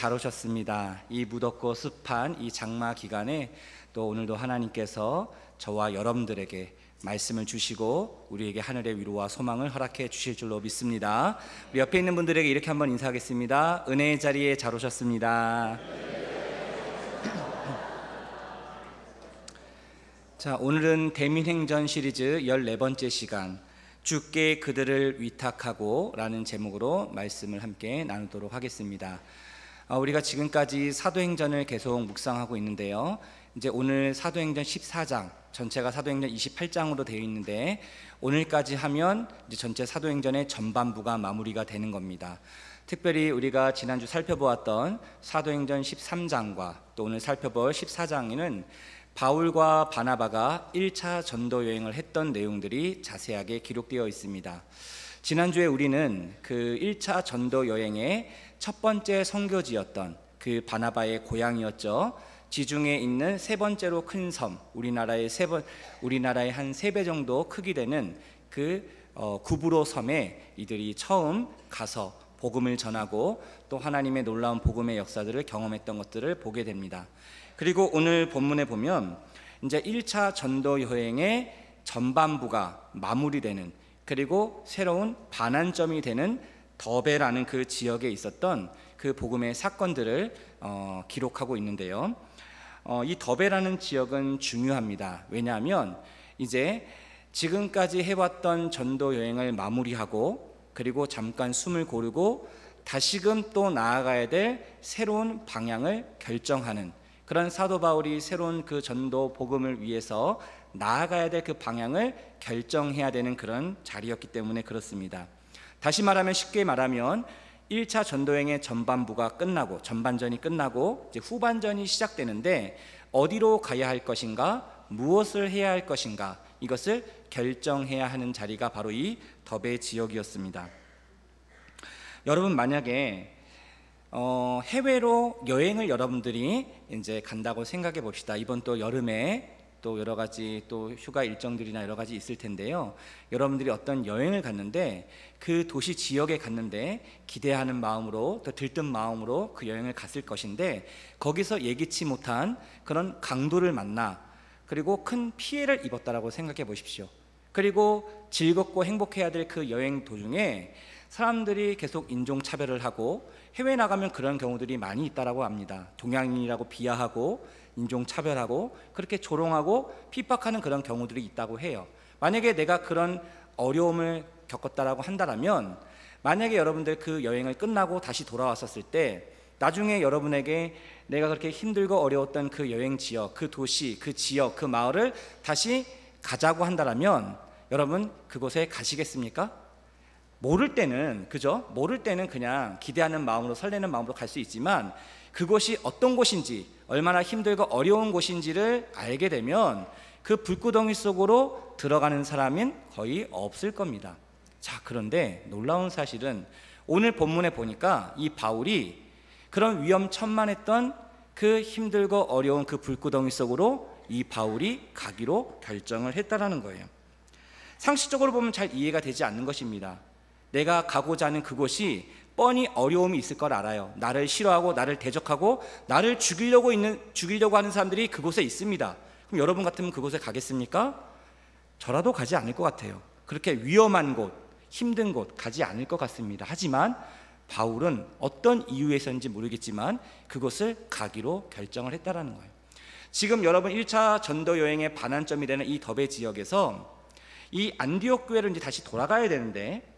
잘 오셨습니다. 이 무덥고 습한 이 장마 기간에 또 오늘도 하나님께서 저와 여러분들에게 말씀을 주시고 우리에게 하늘의 위로와 소망을 허락해 주실 줄로 믿습니다. 우리 옆에 있는 분들에게 이렇게 한번 인사하겠습니다. 은혜의 자리에 잘 오셨습니다. 자, 오늘은 대민행전 시리즈 14번째 시간, 주께 그들을 위탁하고 라는 제목으로 말씀을 함께 나누도록 하겠습니다. 우리가 지금까지 사도행전을 계속 묵상하고 있는데요, 이제 오늘 사도행전 14장, 전체가 사도행전 28장으로 되어 있는데 오늘까지 하면 이제 전체 사도행전의 전반부가 마무리가 되는 겁니다. 특별히 우리가 지난주 살펴보았던 사도행전 13장과 또 오늘 살펴볼 14장에는 바울과 바나바가 1차 전도 여행을 했던 내용들이 자세하게 기록되어 있습니다. 지난주에 우리는 그 1차 전도 여행의 첫 번째 선교지였던 그 바나바의 고향이었죠. 지중해에 있는 세 번째로 큰 섬, 우리나라의 한 3배 정도 크기 되는 그 구브로 섬에 이들이 처음 가서 복음을 전하고 또 하나님의 놀라운 복음의 역사들을 경험했던 것들을 보게 됩니다. 그리고 오늘 본문에 보면 이제 1차 전도 여행의 전반부가 마무리되는, 그리고 새로운 반환점이 되는 더베라는 그 지역에 있었던 그 복음의 사건들을 기록하고 있는데요, 이 더베라는 지역은 중요합니다. 왜냐하면 이제 지금까지 해왔던 전도 여행을 마무리하고 그리고 잠깐 숨을 고르고 다시금 또 나아가야 될 새로운 방향을 결정하는, 그런 사도 바울이 새로운 그 전도 복음을 위해서 나아가야 될 그 방향을 결정해야 되는 그런 자리였기 때문에 그렇습니다. 다시 말하면, 쉽게 말하면 1차 전도여행의 전반부가 끝나고, 전반전이 끝나고 이제 후반전이 시작되는데 어디로 가야 할 것인가, 무엇을 해야 할 것인가, 이것을 결정해야 하는 자리가 바로 이 더베 지역이었습니다. 여러분, 만약에 해외로 여행을 여러분들이 이제 간다고 생각해 봅시다. 이번 또 여름에 또 여러 가지 또 휴가 일정들이나 여러 가지 있을 텐데요, 여러분들이 어떤 여행을 갔는데 그 도시 지역에 갔는데 기대하는 마음으로, 또 들뜬 마음으로 그 여행을 갔을 것인데 거기서 예기치 못한 그런 강도를 만나 그리고 큰 피해를 입었다라고 생각해 보십시오. 그리고 즐겁고 행복해야 될 그 여행 도중에 사람들이 계속 인종차별을 하고, 해외 나가면 그런 경우들이 많이 있다라고 합니다. 동양인이라고 비하하고 인종차별하고 그렇게 조롱하고 핍박하는 그런 경우들이 있다고 해요. 만약에 내가 그런 어려움을 겪었다라고 한다면, 만약에 여러분들 그 여행을 끝나고 다시 돌아왔었을 때 나중에 여러분에게 내가 그렇게 힘들고 어려웠던 그 여행 지역, 그 도시, 그 지역, 그 마을을 다시 가자고 한다면 여러분 그곳에 가시겠습니까? 모를 때는, 그죠? 모를 때는 그냥 기대하는 마음으로, 설레는 마음으로 갈 수 있지만 그곳이 어떤 곳인지, 얼마나 힘들고 어려운 곳인지를 알게 되면 그 불구덩이 속으로 들어가는 사람은 거의 없을 겁니다. 자, 그런데 놀라운 사실은 오늘 본문에 보니까 이 바울이 그런 위험천만했던 그 힘들고 어려운 그 불구덩이 속으로 이 바울이 가기로 결정을 했다라는 거예요. 상식적으로 보면 잘 이해가 되지 않는 것입니다. 내가 가고자 하는 그곳이 뻔히 어려움이 있을 걸 알아요. 나를 싫어하고 나를 대적하고 나를 죽이려고 하는 사람들이 그곳에 있습니다. 그럼 여러분 같으면 그곳에 가겠습니까? 저라도 가지 않을 것 같아요. 그렇게 위험한 곳, 힘든 곳 가지 않을 것 같습니다. 하지만 바울은 어떤 이유에서인지 모르겠지만 그곳을 가기로 결정을 했다라는 거예요. 지금 여러분 1차 전도 여행의 반환점이 되는 이 더베 지역에서 이 안디옥 교회를 이제 다시 돌아가야 되는데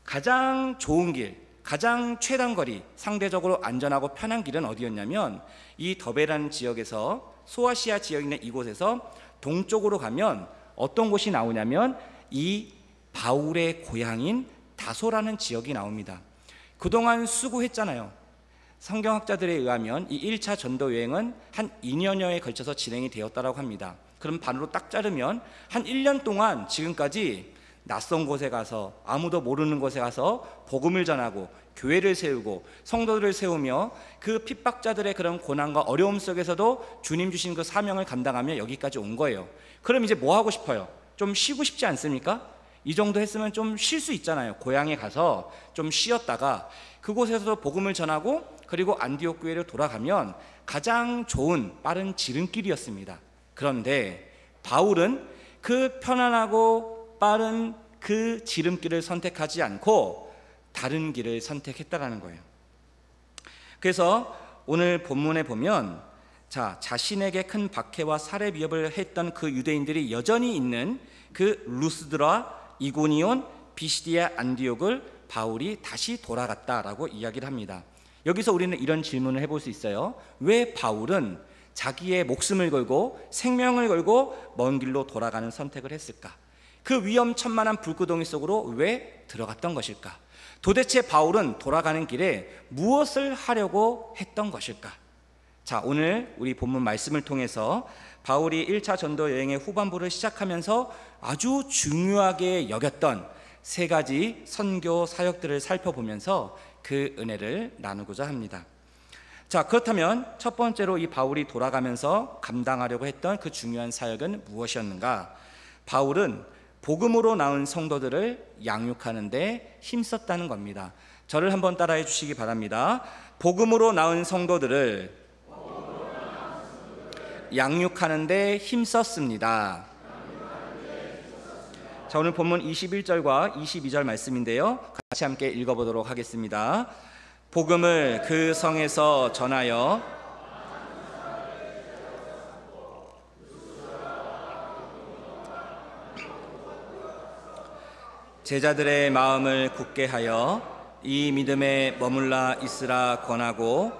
가장 좋은 길, 가장 최단 거리, 상대적으로 안전하고 편한 길은 어디였냐면 이 더베라는 지역에서, 소아시아 지역에 있는 이곳에서 동쪽으로 가면 어떤 곳이 나오냐면 이 바울의 고향인 다소라는 지역이 나옵니다. 그동안 수고했잖아요. 성경학자들에 의하면 이 1차 전도 여행은 한 2년여에 걸쳐서 진행이 되었다고 합니다. 그럼 반으로 딱 자르면 한 1년 동안 지금까지 낯선 곳에 가서, 아무도 모르는 곳에 가서 복음을 전하고 교회를 세우고 성도들을 세우며 그 핍박자들의 그런 고난과 어려움 속에서도 주님 주신 그 사명을 감당하며 여기까지 온 거예요. 그럼 이제 뭐 하고 싶어요? 좀 쉬고 싶지 않습니까? 이 정도 했으면 좀 쉴 수 있잖아요. 고향에 가서 좀 쉬었다가 그곳에서도 복음을 전하고 그리고 안디옥 교회로 돌아가면 가장 좋은 빠른 지름길이었습니다. 그런데 바울은 그 편안하고 빠른 그 지름길을 선택하지 않고 다른 길을 선택했다라는 거예요. 그래서 오늘 본문에 보면 자신에게 큰 박해와 살해 위협을 했던 그 유대인들이 여전히 있는 그 루스드라, 이고니온, 비시디아, 안디옥을 바울이 다시 돌아갔다라고 이야기를 합니다. 여기서 우리는 이런 질문을 해볼 수 있어요. 왜 바울은 자기의 목숨을 걸고 생명을 걸고 먼 길로 돌아가는 선택을 했을까? 그 위험천만한 불구덩이 속으로 왜 들어갔던 것일까? 도대체 바울은 돌아가는 길에 무엇을 하려고 했던 것일까? 오늘 우리 본문 말씀을 통해서 바울이 1차 전도 여행의 후반부를 시작하면서 아주 중요하게 여겼던 세 가지 선교 사역들을 살펴보면서 그 은혜를 나누고자 합니다. 그렇다면 첫 번째로 이 바울이 돌아가면서 감당하려고 했던 그 중요한 사역은 무엇이었는가? 바울은 복음으로 나온 성도들을 양육하는 데 힘썼다는 겁니다. 저를 한번 따라해 주시기 바랍니다. 복음으로 나온 성도들을 양육하는 데 힘썼습니다. 오늘 본문 21절과 22절 말씀인데요, 같이 함께 읽어보도록 하겠습니다. 복음을 그 성에서 전하여 제자들의 마음을 굳게 하여 이 믿음에 머물러 있으라 권하고,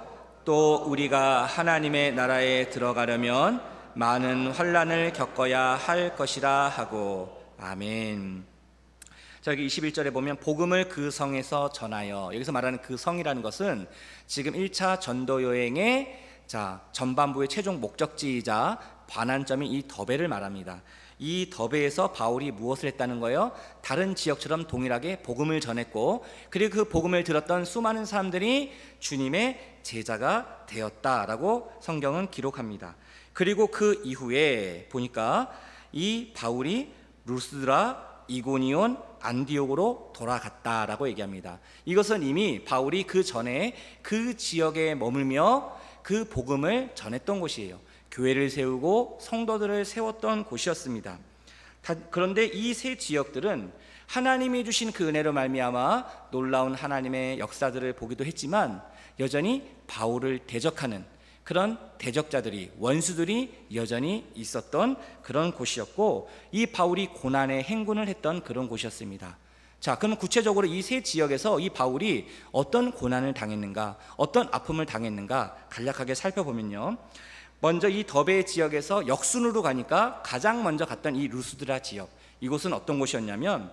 또 우리가 하나님의 나라에 들어가려면 많은 환난을 겪어야 할 것이라 하고. 아멘. 여기 21절에 보면 복음을 그 성에서 전하여, 여기서 말하는 그 성이라는 것은 지금 1차 전도 여행의 전반부의 최종 목적지이자 반환점인 이 더베를 말합니다. 이 더베에서 바울이 무엇을 했다는 거예요? 다른 지역처럼 동일하게 복음을 전했고, 그리고 그 복음을 들었던 수많은 사람들이 주님의 제자가 되었다라고 성경은 기록합니다. 그리고 그 이후에 보니까 이 바울이 루스드라, 이고니온, 안디옥으로 돌아갔다라고 얘기합니다. 이것은 이미 바울이 그 전에 그 지역에 머물며 그 복음을 전했던 곳이에요. 교회를 세우고 성도들을 세웠던 곳이었습니다. 그런데 이 세 지역들은 하나님이 주신 그 은혜로 말미암아 놀라운 하나님의 역사들을 보기도 했지만 여전히 바울을 대적하는 그런 대적자들이, 원수들이 여전히 있었던 그런 곳이었고, 이 바울이 고난의 행군을 했던 그런 곳이었습니다. 그럼 구체적으로 이 세 지역에서 이 바울이 어떤 고난을 당했는가, 어떤 아픔을 당했는가 간략하게 살펴보면요, 먼저 이 더베 지역에서 역순으로 가니까 가장 먼저 갔던 이 루스드라 지역, 이곳은 어떤 곳이었냐면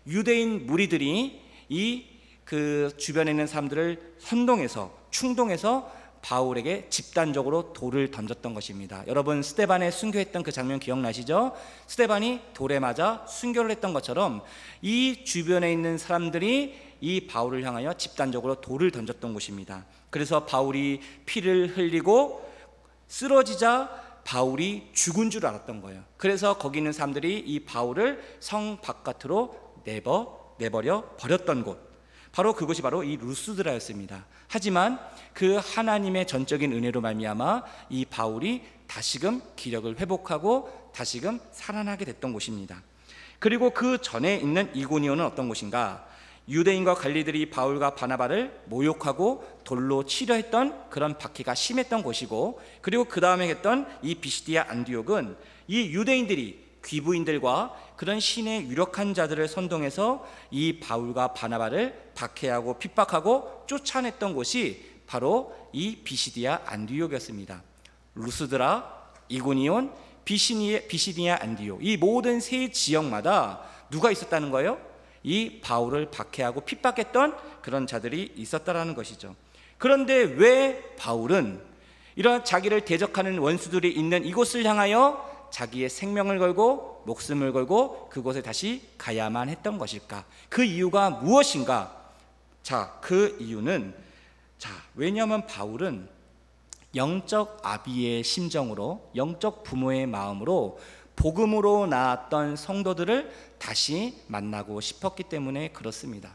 유대인 무리들이 이 그 주변에 있는 사람들을 선동해서, 충동해서 바울에게 집단적으로 돌을 던졌던 것입니다. 여러분, 스데반에 순교했던 그 장면 기억나시죠? 스데반이 돌에 맞아 순교를 했던 것처럼 이 주변에 있는 사람들이 이 바울을 향하여 집단적으로 돌을 던졌던 곳입니다. 그래서 바울이 피를 흘리고 쓰러지자 바울이 죽은 줄 알았던 거예요. 그래서 거기 있는 사람들이 이 바울을 성 바깥으로 내버려 버렸던 곳, 바로 그곳이 바로 이 루스드라였습니다. 하지만 그 하나님의 전적인 은혜로 말미암아 이 바울이 다시금 기력을 회복하고 다시금 살아나게 됐던 곳입니다. 그리고 그 전에 있는 이고니온은 어떤 곳인가? 유대인과 관리들이 바울과 바나바를 모욕하고 돌로 치려 했던 그런 박해가 심했던 곳이고, 그리고 그 다음에 했던 이 비시디아 안디옥은 이 유대인들이 귀부인들과 그런 신의 유력한 자들을 선동해서 이 바울과 바나바를 박해하고 핍박하고 쫓아냈던 곳이 바로 이 비시디아 안디옥이었습니다. 루스드라, 이고니온, 비시디아 안디옥, 이 모든 세 지역마다 누가 있었다는 거예요? 이 바울을 박해하고 핍박했던 그런 자들이 있었다라는 것이죠. 그런데 왜 바울은 이런 자기를 대적하는 원수들이 있는 이곳을 향하여 자기의 생명을 걸고 목숨을 걸고 그곳에 다시 가야만 했던 것일까? 그 이유가 무엇인가? 그 이유는 왜냐하면 바울은 영적 아비의 심정으로, 영적 부모의 마음으로 복음으로 나았던 성도들을 다시 만나고 싶었기 때문에 그렇습니다.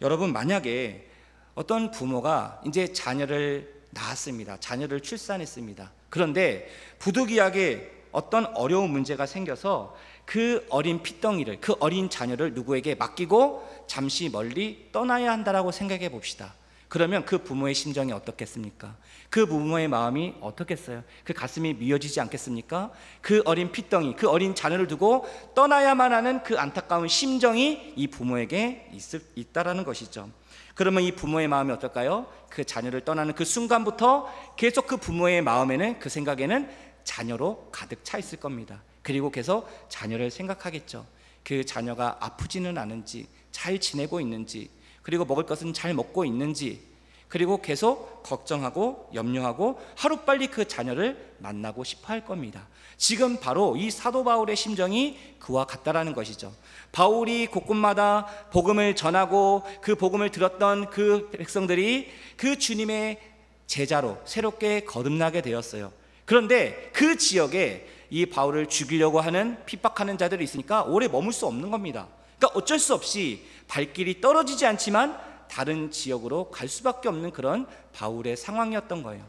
여러분, 만약에 어떤 부모가 이제 자녀를 낳았습니다. 자녀를 출산했습니다. 그런데 부득이하게 어떤 어려운 문제가 생겨서 그 어린 핏덩이를, 그 어린 자녀를 누구에게 맡기고 잠시 멀리 떠나야 한다라고 생각해 봅시다. 그러면 그 부모의 심정이 어떻겠습니까? 그 부모의 마음이 어떻겠어요? 그 가슴이 미어지지 않겠습니까? 그 어린 핏덩이, 그 어린 자녀를 두고 떠나야만 하는 그 안타까운 심정이 이 부모에게 있다라는 것이죠. 그러면 이 부모의 마음이 어떨까요? 그 자녀를 떠나는 그 순간부터 계속 그 부모의 마음에는, 그 생각에는 자녀로 가득 차 있을 겁니다. 그리고 계속 자녀를 생각하겠죠. 그 자녀가 아프지는 않은지, 잘 지내고 있는지, 그리고 먹을 것은 잘 먹고 있는지, 그리고 계속 걱정하고 염려하고 하루빨리 그 자녀를 만나고 싶어 할 겁니다. 지금 바로 이 사도 바울의 심정이 그와 같다라는 것이죠. 바울이 곳곳마다 복음을 전하고 그 복음을 들었던 그 백성들이 그 주님의 제자로 새롭게 거듭나게 되었어요. 그런데 그 지역에 이 바울을 죽이려고 하는, 핍박하는 자들이 있으니까 오래 머물 수 없는 겁니다. 그러니까 어쩔 수 없이 발길이 떨어지지 않지만 다른 지역으로 갈 수밖에 없는 그런 바울의 상황이었던 거예요.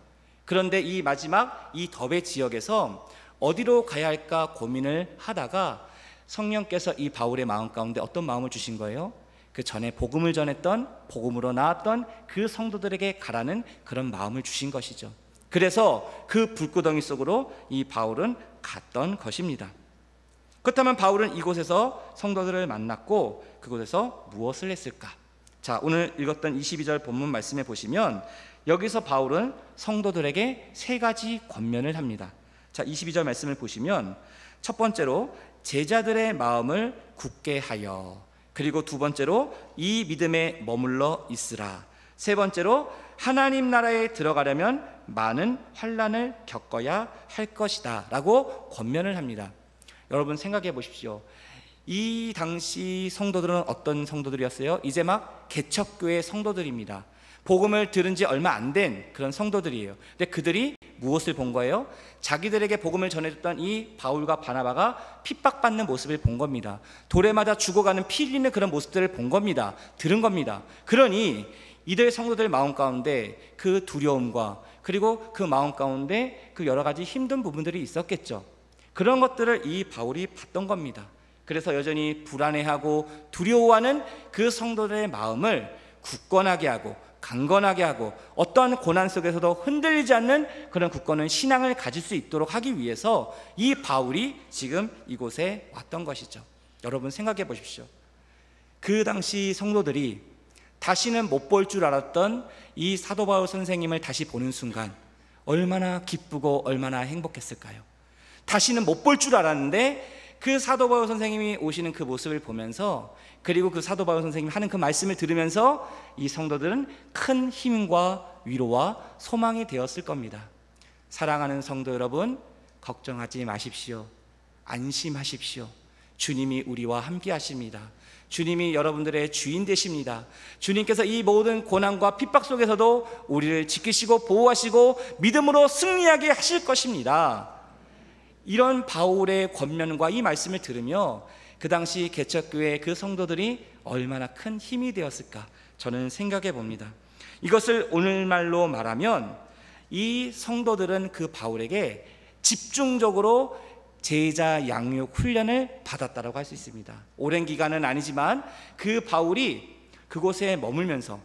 그런데 이 마지막 이 더베 지역에서 어디로 가야 할까 고민을 하다가 성령께서 이 바울의 마음 가운데 어떤 마음을 주신 거예요? 그 전에 복음을 전했던, 복음으로 나왔던 그 성도들에게 가라는 그런 마음을 주신 것이죠. 그래서 그 불구덩이 속으로 이 바울은 갔던 것입니다. 그렇다면 바울은 이곳에서 성도들을 만났고 그곳에서 무엇을 했을까? 자, 오늘 읽었던 22절 본문 말씀에 보시면 여기서 바울은 성도들에게 세 가지 권면을 합니다. 자, 22절 말씀을 보시면 첫 번째로 제자들의 마음을 굳게 하여, 그리고 두 번째로 이 믿음에 머물러 있으라, 세 번째로 하나님 나라에 들어가려면 많은 환난을 겪어야 할 것이다 라고 권면을 합니다. 여러분 생각해 보십시오. 이 당시 성도들은 어떤 성도들이었어요? 이제 막 개척교회 성도들입니다. 복음을 들은 지 얼마 안 된 그런 성도들이에요. 근데 그들이 무엇을 본 거예요? 자기들에게 복음을 전해줬던 이 바울과 바나바가 핍박받는 모습을 본 겁니다. 돌에 맞아 죽어가는 피 흘리는 그런 모습들을 본 겁니다. 들은 겁니다. 그러니 이들 성도들 마음 가운데 그 두려움과 그리고 그 마음 가운데 그 여러 가지 힘든 부분들이 있었겠죠. 그런 것들을 이 바울이 봤던 겁니다. 그래서 여전히 불안해하고 두려워하는 그 성도들의 마음을 굳건하게 하고 강건하게 하고 어떠한 고난 속에서도 흔들리지 않는 그런 굳건한 신앙을 가질 수 있도록 하기 위해서 이 바울이 지금 이곳에 왔던 것이죠. 여러분 생각해 보십시오. 그 당시 성도들이 다시는 못 볼 줄 알았던 이 사도 바울 선생님을 다시 보는 순간 얼마나 기쁘고 얼마나 행복했을까요? 다시는 못 볼 줄 알았는데 그 사도 바울 선생님이 오시는 그 모습을 보면서, 그리고 그 사도 바울 선생님이 하는 그 말씀을 들으면서 이 성도들은 큰 힘과 위로와 소망이 되었을 겁니다. 사랑하는 성도 여러분, 걱정하지 마십시오. 안심하십시오. 주님이 우리와 함께 하십니다. 주님이 여러분들의 주인 되십니다. 주님께서 이 모든 고난과 핍박 속에서도 우리를 지키시고 보호하시고 믿음으로 승리하게 하실 것입니다. 이런 바울의 권면과 이 말씀을 들으며 그 당시 개척교회 그 성도들이 얼마나 큰 힘이 되었을까 저는 생각해 봅니다. 이것을 오늘말로 말하면 이 성도들은 그 바울에게 집중적으로 제자 양육 훈련을 받았다고 할 수 있습니다. 오랜 기간은 아니지만 그 바울이 그곳에 머물면서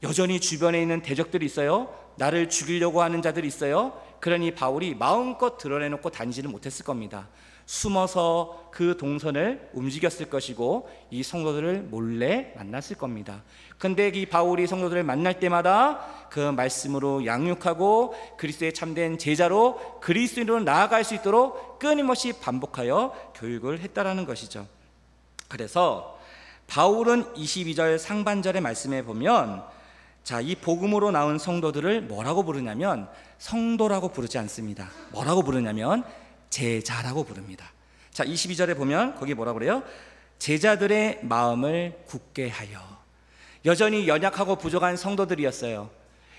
여전히 주변에 있는 대적들이 있어요. 나를 죽이려고 하는 자들이 있어요. 그러니 바울이 마음껏 드러내놓고 다니지는 못했을 겁니다. 숨어서 그 동선을 움직였을 것이고 이 성도들을 몰래 만났을 겁니다. 근데 이 바울이 성도들을 만날 때마다 그 말씀으로 양육하고 그리스도의 참된 제자로 그리스도인으로 나아갈 수 있도록 끊임없이 반복하여 교육을 했다라는 것이죠. 그래서 바울은 22절 상반절의 말씀에 보면 자, 이 복음으로 나온 성도들을 뭐라고 부르냐면 성도라고 부르지 않습니다. 뭐라고 부르냐면 제자라고 부릅니다. 자, 22절에 보면 거기 뭐라고 그래요? 제자들의 마음을 굳게 하여. 여전히 연약하고 부족한 성도들이었어요.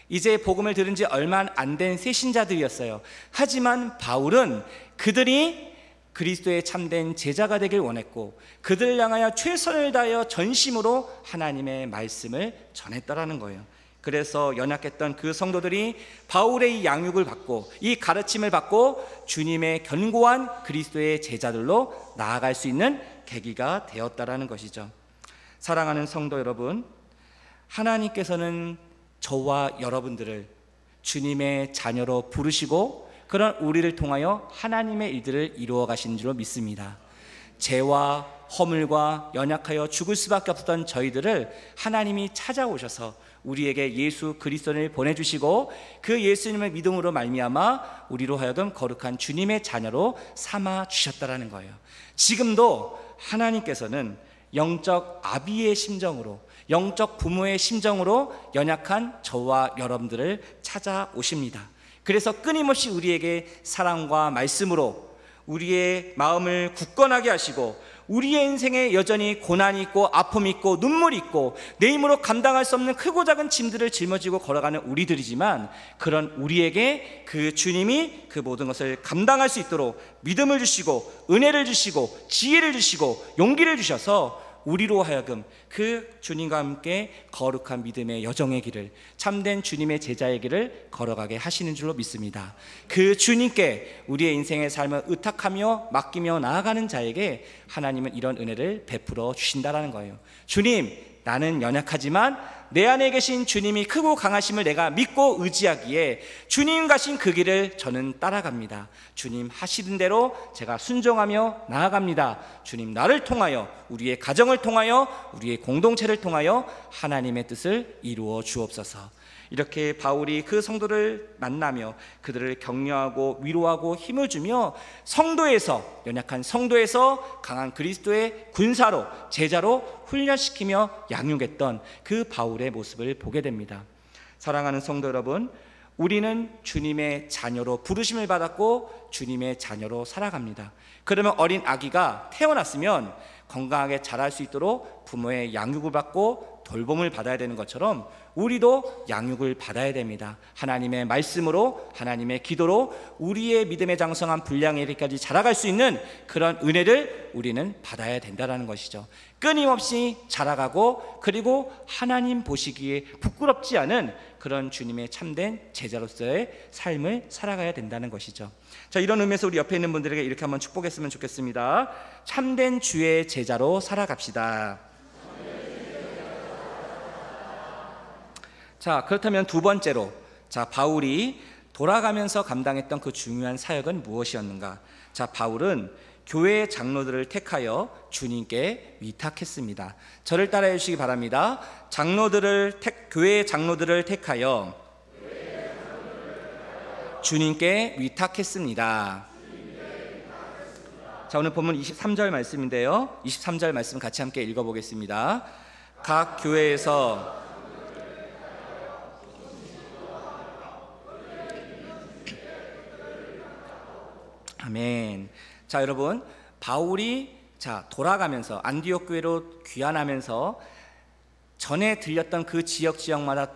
이제 복음을 들은 지 얼마 안 된 새신자들이었어요. 하지만 바울은 그들이 그리스도의 참된 제자가 되길 원했고 그들을 향하여 최선을 다하여 전심으로 하나님의 말씀을 전했다라는 거예요. 그래서 연약했던 그 성도들이 바울의 이 양육을 받고 이 가르침을 받고 주님의 견고한 그리스도의 제자들로 나아갈 수 있는 계기가 되었다라는 것이죠. 사랑하는 성도 여러분, 하나님께서는 저와 여러분들을 주님의 자녀로 부르시고 그런 우리를 통하여 하나님의 일들을 이루어 가시는 줄로 믿습니다. 죄와 허물과 연약하여 죽을 수밖에 없었던 저희들을 하나님이 찾아오셔서 우리에게 예수 그리스도를 보내주시고 그 예수님의 믿음으로 말미암아 우리로 하여금 거룩한 주님의 자녀로 삼아 주셨다라는 거예요. 지금도 하나님께서는 영적 아비의 심정으로, 영적 부모의 심정으로 연약한 저와 여러분들을 찾아오십니다. 그래서 끊임없이 우리에게 사랑과 말씀으로 우리의 마음을 굳건하게 하시고 우리의 인생에 여전히 고난이 있고 아픔이 있고 눈물이 있고 내 힘으로 감당할 수 없는 크고 작은 짐들을 짊어지고 걸어가는 우리들이지만 그런 우리에게 그 주님이 그 모든 것을 감당할 수 있도록 믿음을 주시고 은혜를 주시고 지혜를 주시고 용기를 주셔서 우리로 하여금 그 주님과 함께 거룩한 믿음의 여정의 길을, 참된 주님의 제자의 길을 걸어가게 하시는 줄로 믿습니다. 그 주님께 우리의 인생의 삶을 의탁하며 맡기며 나아가는 자에게 하나님은 이런 은혜를 베풀어 주신다라는 거예요. 주님, 나는 연약하지만 내 안에 계신 주님이 크고 강하심을 내가 믿고 의지하기에 주님 가신 그 길을 저는 따라갑니다. 주님 하시는 대로 제가 순종하며 나아갑니다. 주님 나를 통하여, 우리의 가정을 통하여, 우리의 공동체를 통하여 하나님의 뜻을 이루어 주옵소서. 이렇게 바울이 그 성도를 만나며 그들을 격려하고 위로하고 힘을 주며 성도에서, 연약한 성도에서 강한 그리스도의 군사로, 제자로 훈련시키며 양육했던 그 바울의 모습을 보게 됩니다. 사랑하는 성도 여러분, 우리는 주님의 자녀로 부르심을 받았고 주님의 자녀로 살아갑니다. 그러면 어린 아기가 태어났으면 건강하게 자랄 수 있도록 부모의 양육을 받고 돌봄을 받아야 되는 것처럼 우리도 양육을 받아야 됩니다. 하나님의 말씀으로, 하나님의 기도로 우리의 믿음의 장성한 분량에 이르기까지 자라갈 수 있는 그런 은혜를 우리는 받아야 된다는 것이죠. 끊임없이 자라가고 그리고 하나님 보시기에 부끄럽지 않은 그런 주님의 참된 제자로서의 삶을 살아가야 된다는 것이죠. 자, 이런 의미에서 우리 옆에 있는 분들에게 이렇게 한번 축복했으면 좋겠습니다. 참된 주의 제자로 살아갑시다. 자, 그렇다면 두 번째로, 자, 바울이 돌아가면서 감당했던 그 중요한 사역은 무엇이었는가? 자, 바울은 교회 장로들을 택하여 주님께 위탁했습니다. 저를 따라해 주시기 바랍니다. 교회 장로들을 택하여 주님께 위탁했습니다. 자, 오늘 본문 23절 말씀인데요. 23절 말씀 같이 함께 읽어보겠습니다. 각 교회에서 아멘. 자, 여러분, 바울이 돌아가면서 안디옥 교회로 귀환하면서 전에 들렸던 그 지역마다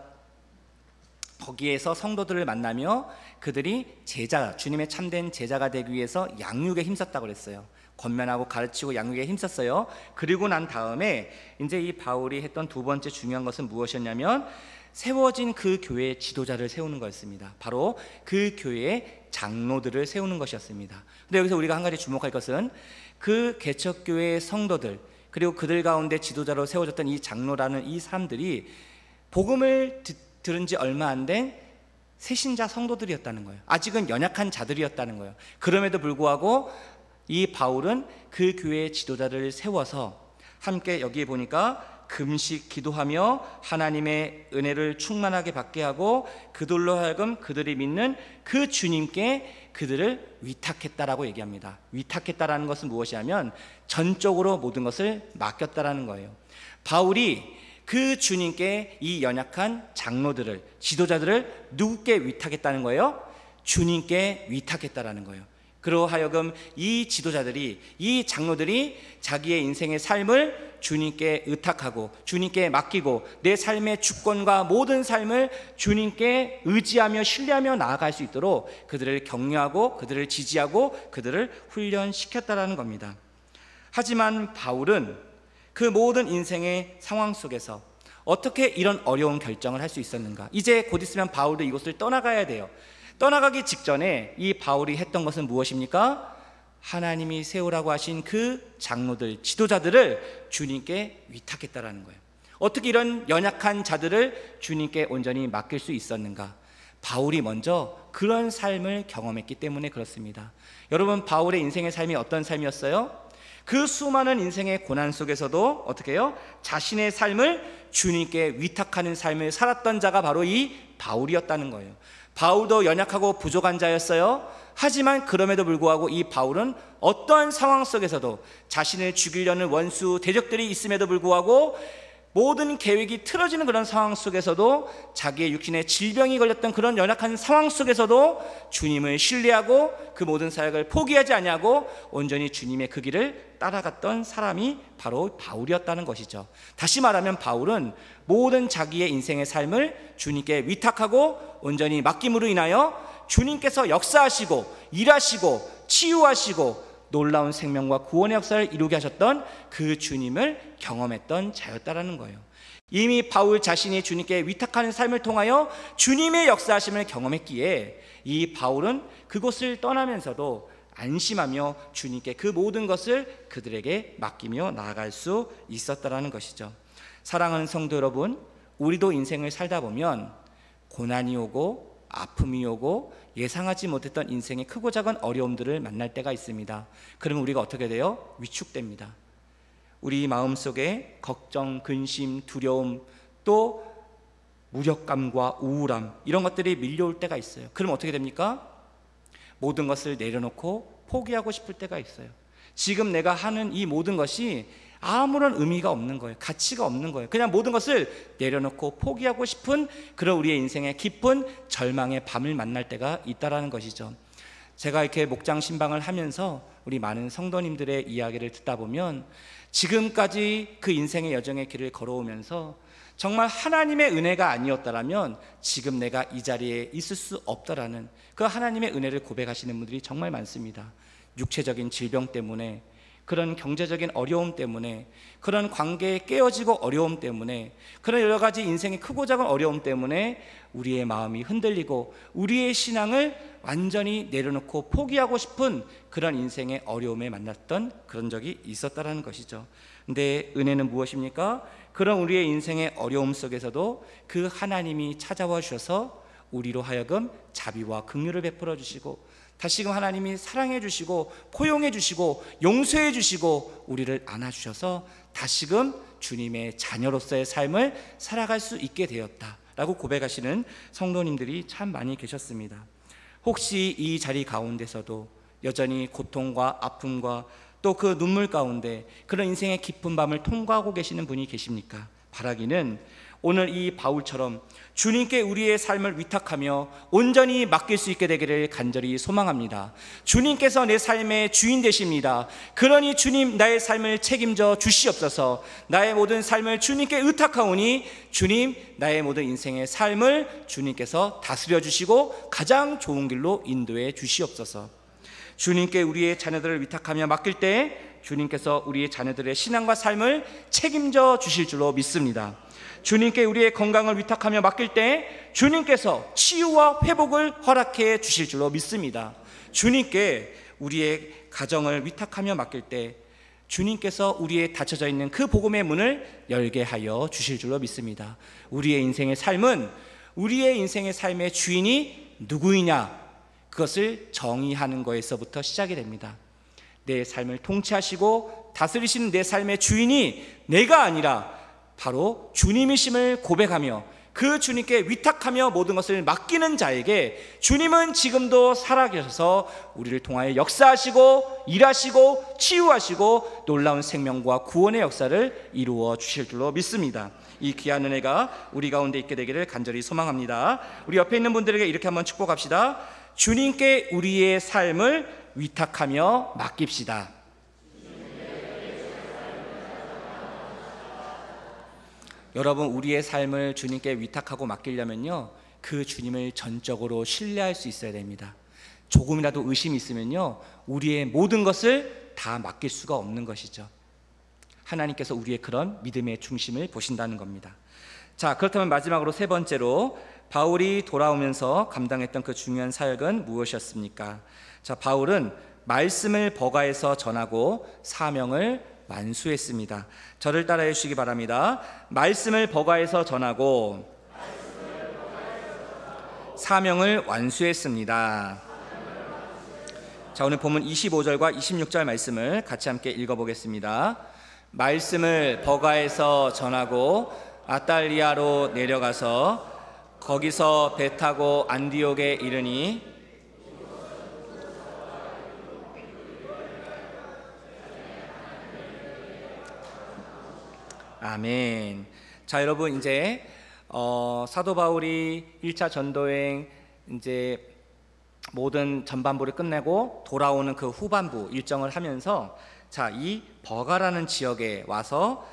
거기에서 성도들을 만나며 그들이 제자, 주님의 참된 제자가 되기 위해서 양육에 힘썼다고 그랬어요. 권면하고 가르치고 양육에 힘썼어요. 그리고 난 다음에 이제 이 바울이 했던 두 번째 중요한 것은 무엇이었냐면 세워진 그 교회의 지도자를 세우는 거였습니다. 바로 그 교회의 장로들을 세우는 것이었습니다. 근데 여기서 우리가 한 가지 주목할 것은 그 개척교회의 성도들, 그리고 그들 가운데 지도자로 세워졌던 이 장로라는 이 사람들이 복음을 들은 지 얼마 안 된 새신자 성도들이었다는 거예요. 아직은 연약한 자들이었다는 거예요. 그럼에도 불구하고 이 바울은 그 교회의 지도자를 세워서 함께 여기에 보니까 금식 기도하며 하나님의 은혜를 충만하게 받게 하고 그들로 하여금 그들이 믿는 그 주님께 그들을 위탁했다라고 얘기합니다. 위탁했다라는 것은 무엇이냐면 전적으로 모든 것을 맡겼다라는 거예요. 바울이 그 주님께 이 연약한 장로들을, 지도자들을 누구께 위탁했다는 거예요? 주님께 위탁했다라는 거예요. 그로 하여금 이 지도자들이, 이 장로들이 자기의 인생의 삶을 주님께 의탁하고 주님께 맡기고 내 삶의 주권과 모든 삶을 주님께 의지하며 신뢰하며 나아갈 수 있도록 그들을 격려하고 그들을 지지하고 그들을 훈련시켰다라는 겁니다. 하지만 바울은 그 모든 인생의 상황 속에서 어떻게 이런 어려운 결정을 할 수 있었는가? 이제 곧 있으면 바울도 이곳을 떠나가야 돼요. 떠나가기 직전에 이 바울이 했던 것은 무엇입니까? 하나님이 세우라고 하신 그 장로들, 지도자들을 주님께 위탁했다라는 거예요. 어떻게 이런 연약한 자들을 주님께 온전히 맡길 수 있었는가? 바울이 먼저 그런 삶을 경험했기 때문에 그렇습니다. 여러분, 바울의 인생의 삶이 어떤 삶이었어요? 그 수많은 인생의 고난 속에서도 어떻게 해요? 자신의 삶을 주님께 위탁하는 삶을 살았던 자가 바로 이 바울이었다는 거예요. 바울도 연약하고 부족한 자였어요. 하지만 그럼에도 불구하고 이 바울은 어떠한 상황 속에서도 자신을 죽이려는 원수 대적들이 있음에도 불구하고 모든 계획이 틀어지는 그런 상황 속에서도 자기의 육신에 질병이 걸렸던 그런 연약한 상황 속에서도 주님을 신뢰하고 그 모든 사역을 포기하지 아니하고 온전히 주님의 그 길을 따라갔던 사람이 바로 바울이었다는 것이죠. 다시 말하면 바울은 모든 자기의 인생의 삶을 주님께 위탁하고 온전히 맡김으로 인하여 주님께서 역사하시고 일하시고 치유하시고 놀라운 생명과 구원의 역사를 이루게 하셨던 그 주님을 경험했던 자였다라는 거예요. 이미 바울 자신이 주님께 위탁하는 삶을 통하여 주님의 역사하심을 경험했기에 이 바울은 그곳을 떠나면서도 안심하며 주님께 그 모든 것을 그들에게 맡기며 나아갈 수 있었다라는 것이죠. 사랑하는 성도 여러분, 우리도 인생을 살다 보면 고난이 오고 아픔이 오고 예상하지 못했던 인생의 크고 작은 어려움들을 만날 때가 있습니다. 그러면 우리가 어떻게 돼요? 위축됩니다. 우리 마음속에 걱정, 근심, 두려움, 또 무력감과 우울함, 이런 것들이 밀려올 때가 있어요. 그럼 어떻게 됩니까? 모든 것을 내려놓고 포기하고 싶을 때가 있어요. 지금 내가 하는 이 모든 것이 아무런 의미가 없는 거예요. 가치가 없는 거예요. 그냥 모든 것을 내려놓고 포기하고 싶은 그런 우리의 인생의 깊은 절망의 밤을 만날 때가 있다라는 것이죠. 제가 이렇게 목장 신방을 하면서 우리 많은 성도님들의 이야기를 듣다 보면 지금까지 그 인생의 여정의 길을 걸어오면서 정말 하나님의 은혜가 아니었다라면 지금 내가 이 자리에 있을 수 없다라는 그 하나님의 은혜를 고백하시는 분들이 정말 많습니다. 육체적인 질병 때문에, 그런 경제적인 어려움 때문에, 그런 관계에 깨어지고 어려움 때문에, 그런 여러 가지 인생의 크고 작은 어려움 때문에 우리의 마음이 흔들리고 우리의 신앙을 완전히 내려놓고 포기하고 싶은 그런 인생의 어려움에 만났던 그런 적이 있었다라는 것이죠. 근데 은혜는 무엇입니까? 그런 우리의 인생의 어려움 속에서도 그 하나님이 찾아와 주셔서 우리로 하여금 자비와 긍휼을 베풀어 주시고 다시금 하나님이 사랑해 주시고 포용해 주시고 용서해 주시고 우리를 안아주셔서 다시금 주님의 자녀로서의 삶을 살아갈 수 있게 되었다라고 고백하시는 성도님들이 참 많이 계셨습니다. 혹시 이 자리 가운데서도 여전히 고통과 아픔과 또 그 눈물 가운데 그런 인생의 깊은 밤을 통과하고 계시는 분이 계십니까? 바라기는 오늘 이 바울처럼 주님께 우리의 삶을 위탁하며 온전히 맡길 수 있게 되기를 간절히 소망합니다. 주님께서 내 삶의 주인 되십니다. 그러니 주님, 나의 삶을 책임져 주시옵소서. 나의 모든 삶을 주님께 의탁하오니 주님, 나의 모든 인생의 삶을 주님께서 다스려 주시고 가장 좋은 길로 인도해 주시옵소서. 주님께 우리의 자녀들을 위탁하며 맡길 때 주님께서 우리의 자녀들의 신앙과 삶을 책임져 주실 줄로 믿습니다. 주님께 우리의 건강을 위탁하며 맡길 때 주님께서 치유와 회복을 허락해 주실 줄로 믿습니다. 주님께 우리의 가정을 위탁하며 맡길 때 주님께서 우리의 닫혀져 있는 그 복음의 문을 열게 하여 주실 줄로 믿습니다. 우리의 인생의 삶은 우리의 인생의 삶의 주인이 누구이냐, 그것을 정의하는 것에서부터 시작이 됩니다. 내 삶을 통치하시고 다스리시는 내 삶의 주인이 내가 아니라 바로 주님이심을 고백하며 그 주님께 위탁하며 모든 것을 맡기는 자에게 주님은 지금도 살아계셔서 우리를 통하여 역사하시고 일하시고 치유하시고 놀라운 생명과 구원의 역사를 이루어 주실 줄로 믿습니다. 이 귀한 은혜가 우리 가운데 있게 되기를 간절히 소망합니다. 우리 옆에 있는 분들에게 이렇게 한번 축복합시다. 주님께 우리의 삶을 위탁하며 맡깁시다. 여러분, 우리의 삶을 주님께 위탁하고 맡기려면요, 그 주님을 전적으로 신뢰할 수 있어야 됩니다. 조금이라도 의심이 있으면요, 우리의 모든 것을 다 맡길 수가 없는 것이죠. 하나님께서 우리의 그런 믿음의 중심을 보신다는 겁니다. 자, 그렇다면 마지막으로 세 번째로 바울이 돌아오면서 감당했던 그 중요한 사역은 무엇이었습니까? 자, 바울은 말씀을 버가에서 전하고 사명을 완수했습니다. 저를 따라해 주시기 바랍니다. 말씀을 버가에서 전하고 사명을 완수했습니다. 자, 오늘 본문 25절과 26절 말씀을 같이 함께 읽어보겠습니다. 말씀을 버가에서 전하고 아탈리아로 내려가서 거기서 배 타고 안디옥에 이르니 아멘. 자, 여러분, 이제 사도 바울이 1차 전도행 이제 모든 전반부를 끝내고 돌아오는 그 후반부 일정을 하면서, 자, 이 버가라는 지역에 와서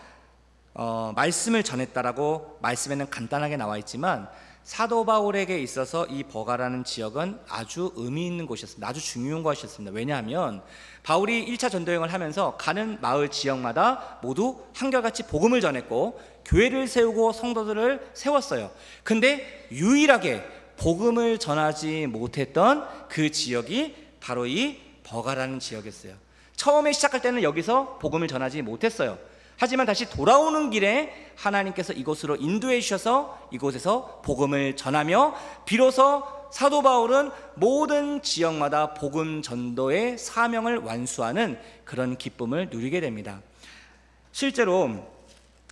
말씀을 전했다라고 말씀에는 간단하게 나와 있지만, 사도 바울에게 있어서 이 버가라는 지역은 아주 의미 있는 곳이었습니다. 아주 중요한 곳이었습니다. 왜냐하면 바울이 1차 전도여행을 하면서 가는 마을 지역마다 모두 한결같이 복음을 전했고 교회를 세우고 성도들을 세웠어요. 근데 유일하게 복음을 전하지 못했던 그 지역이 바로 이 버가라는 지역이었어요. 처음에 시작할 때는 여기서 복음을 전하지 못했어요. 하지만 다시 돌아오는 길에 하나님께서 이곳으로 인도해 주셔서 이곳에서 복음을 전하며 비로소 사도 바울은 모든 지역마다 복음 전도의 사명을 완수하는 그런 기쁨을 누리게 됩니다. 실제로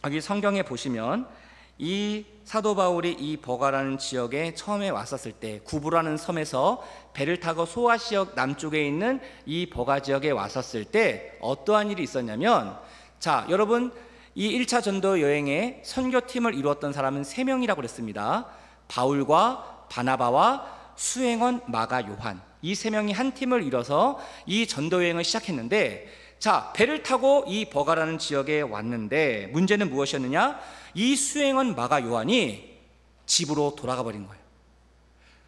여기 성경에 보시면 이 사도 바울이 이 버가라는 지역에 처음에 왔었을 때 구부라는 섬에서 배를 타고 소아시역 남쪽에 있는 이 버가 지역에 왔었을 때 어떠한 일이 있었냐면, 자, 여러분, 이 1차 전도 여행에 선교팀을 이루었던 사람은 3명이라고 그랬습니다. 바울과 바나바와 수행원 마가 요한, 이 3명이 한 팀을 이뤄서 이 전도 여행을 시작했는데, 자, 배를 타고 이 버가라는 지역에 왔는데 문제는 무엇이었느냐? 이 수행원 마가 요한이 집으로 돌아가 버린 거예요.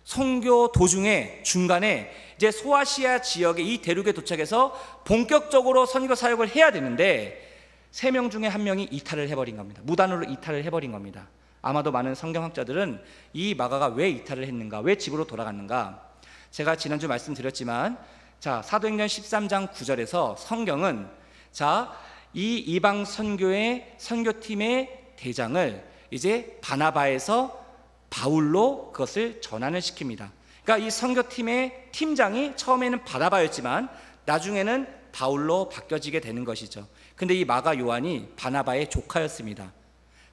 선교 도중에 중간에 이제 소아시아 지역의 이 대륙에 도착해서 본격적으로 선교 사역을 해야 되는데 3명 중에 1명이 이탈을 해버린 겁니다. 무단으로 이탈을 해버린 겁니다. 아마도 많은 성경학자들은 이 마가가 왜 이탈을 했는가, 왜 집으로 돌아갔는가, 제가 지난주 말씀드렸지만, 자, 사도행전 13장 9절에서 성경은, 자, 이 이방 선교의 선교팀의 대장을 이제 바나바에서 바울로 그것을 전환을 시킵니다. 그러니까 이 선교팀의 팀장이 처음에는 바나바였지만 나중에는 바울로 바뀌어지게 되는 것이죠. 근데 이 마가 요한이 바나바의 조카였습니다.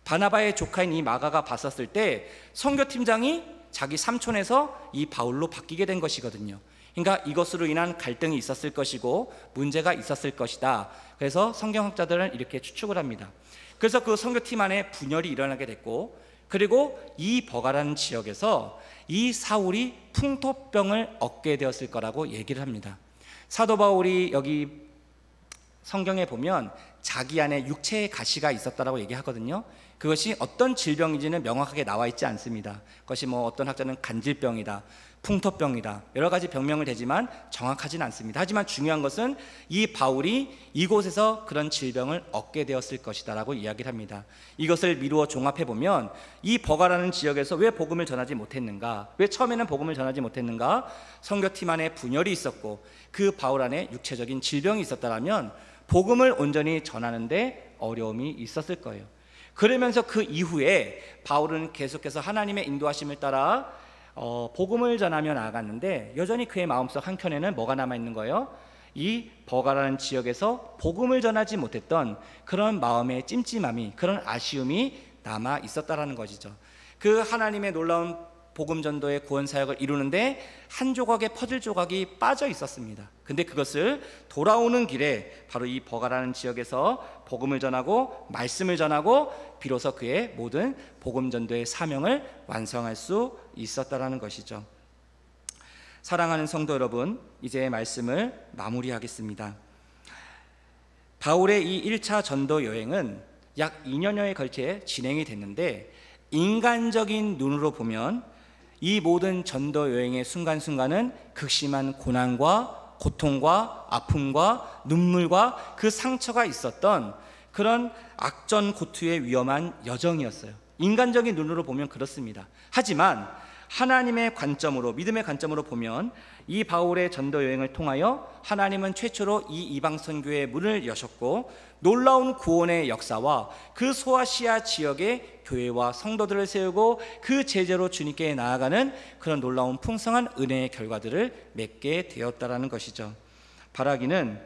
바나바의 조카인 이 마가가 봤었을 때 선교팀장이 자기 삼촌에서 이 바울로 바뀌게 된 것이거든요. 그러니까 이것으로 인한 갈등이 있었을 것이고 문제가 있었을 것이다. 그래서 성경학자들은 이렇게 추측을 합니다. 그래서 그 선교팀 안에 분열이 일어나게 됐고, 그리고 이 버가라는 지역에서 이 사울이 풍토병을 얻게 되었을 거라고 얘기를 합니다. 사도 바울이 여기 성경에 보면 자기 안에 육체의 가시가 있었다라고 얘기하거든요. 그것이 어떤 질병인지는 명확하게 나와 있지 않습니다. 그것이 뭐 어떤 학자는 간질병이다, 풍토병이다, 여러 가지 병명을 대지만 정확하진 않습니다. 하지만 중요한 것은 이 바울이 이곳에서 그런 질병을 얻게 되었을 것이다 라고 이야기를 합니다. 이것을 미루어 종합해 보면 이 버가라는 지역에서 왜 복음을 전하지 못했는가, 왜 처음에는 복음을 전하지 못했는가, 선교팀 안에 분열이 있었고 그 바울 안에 육체적인 질병이 있었다면 복음을 온전히 전하는데 어려움이 있었을 거예요. 그러면서 그 이후에 바울은 계속해서 하나님의 인도하심을 따라 복음을 전하며 나아갔는데 여전히 그의 마음속 한켠에는 뭐가 남아있는 거예요? 이 버가라는 지역에서 복음을 전하지 못했던 그런 마음의 찜찜함이, 그런 아쉬움이 남아 있었다라는 것이죠. 그 하나님의 놀라운 복음 전도의 구원 사역을 이루는데 한 조각의 퍼즐 조각이 빠져 있었습니다. 근데 그것을 돌아오는 길에 바로 이 버가라는 지역에서 복음을 전하고 말씀을 전하고 비로소 그의 모든 복음 전도의 사명을 완성할 수 있었다라는 것이죠. 사랑하는 성도 여러분, 이제 말씀을 마무리하겠습니다. 바울의 이 1차 전도 여행은 약 2년여에 걸쳐 진행이 됐는데, 인간적인 눈으로 보면 이 모든 전도 여행의 순간순간은 극심한 고난과 고통과 아픔과 눈물과 그 상처가 있었던 그런 악전고투의 위험한 여정이었어요. 인간적인 눈으로 보면 그렇습니다. 하지만 하나님의 관점으로, 믿음의 관점으로 보면 이 바울의 전도 여행을 통하여 하나님은 최초로 이 이방 선교의 문을 여셨고, 놀라운 구원의 역사와 그 소아시아 지역의 교회와 성도들을 세우고 그 제자로 주님께 나아가는 그런 놀라운 풍성한 은혜의 결과들을 맺게 되었다라는 것이죠. 바라기는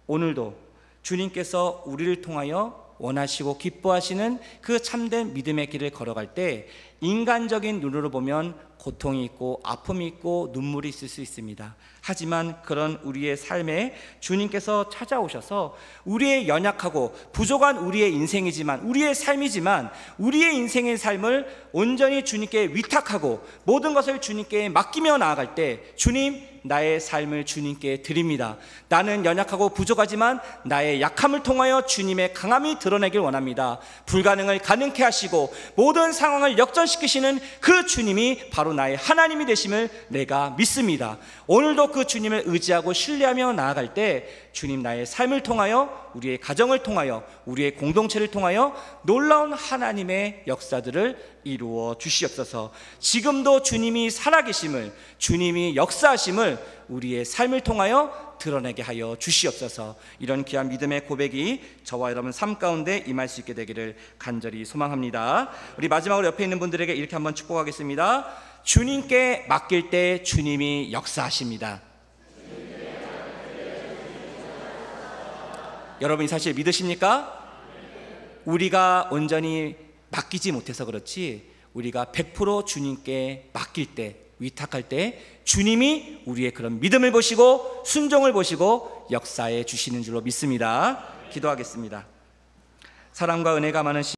오늘도 주님께서 우리를 통하여 원하시고 기뻐하시는 그 참된 믿음의 길을 걸어갈 때 인간적인 눈으로 보면 고통이 있고 아픔이 있고 눈물이 있을 수 있습니다. 하지만 그런 우리의 삶에 주님께서 찾아오셔서 우리의 연약하고 부족한 우리의 인생이지만, 우리의 삶이지만, 우리의 인생의 삶을 온전히 주님께 위탁하고 모든 것을 주님께 맡기며 나아갈 때, 주님, 나의 삶을 주님께 드립니다. 나는 연약하고 부족하지만 나의 약함을 통하여 주님의 강함이 드러내길 원합니다. 불가능을 가능케 하시고 모든 상황을 역전시키시는 그 주님이 바로 나의 하나님이 되심을 내가 믿습니다. 오늘도 그 주님을 의지하고 신뢰하며 나아갈 때 주님, 나의 삶을 통하여, 우리의 가정을 통하여, 우리의 공동체를 통하여 놀라운 하나님의 역사들을 이루어 주시옵소서. 지금도 주님이 살아계심을, 주님이 역사하심을 우리의 삶을 통하여 드러내게 하여 주시옵소서. 이런 귀한 믿음의 고백이 저와 여러분 삶 가운데 임할 수 있게 되기를 간절히 소망합니다. 우리 마지막으로 옆에 있는 분들에게 이렇게 한번 축복하겠습니다. 주님께 맡길 때 주님이 역사하십니다. 여러분이 사실 믿으십니까? 우리가 온전히 맡기지 못해서 그렇지, 우리가 100% 주님께 맡길 때, 위탁할 때 주님이 우리의 그런 믿음을 보시고 순종을 보시고 역사해 주시는 줄로 믿습니다. 기도하겠습니다. 사랑과 은혜가 많으신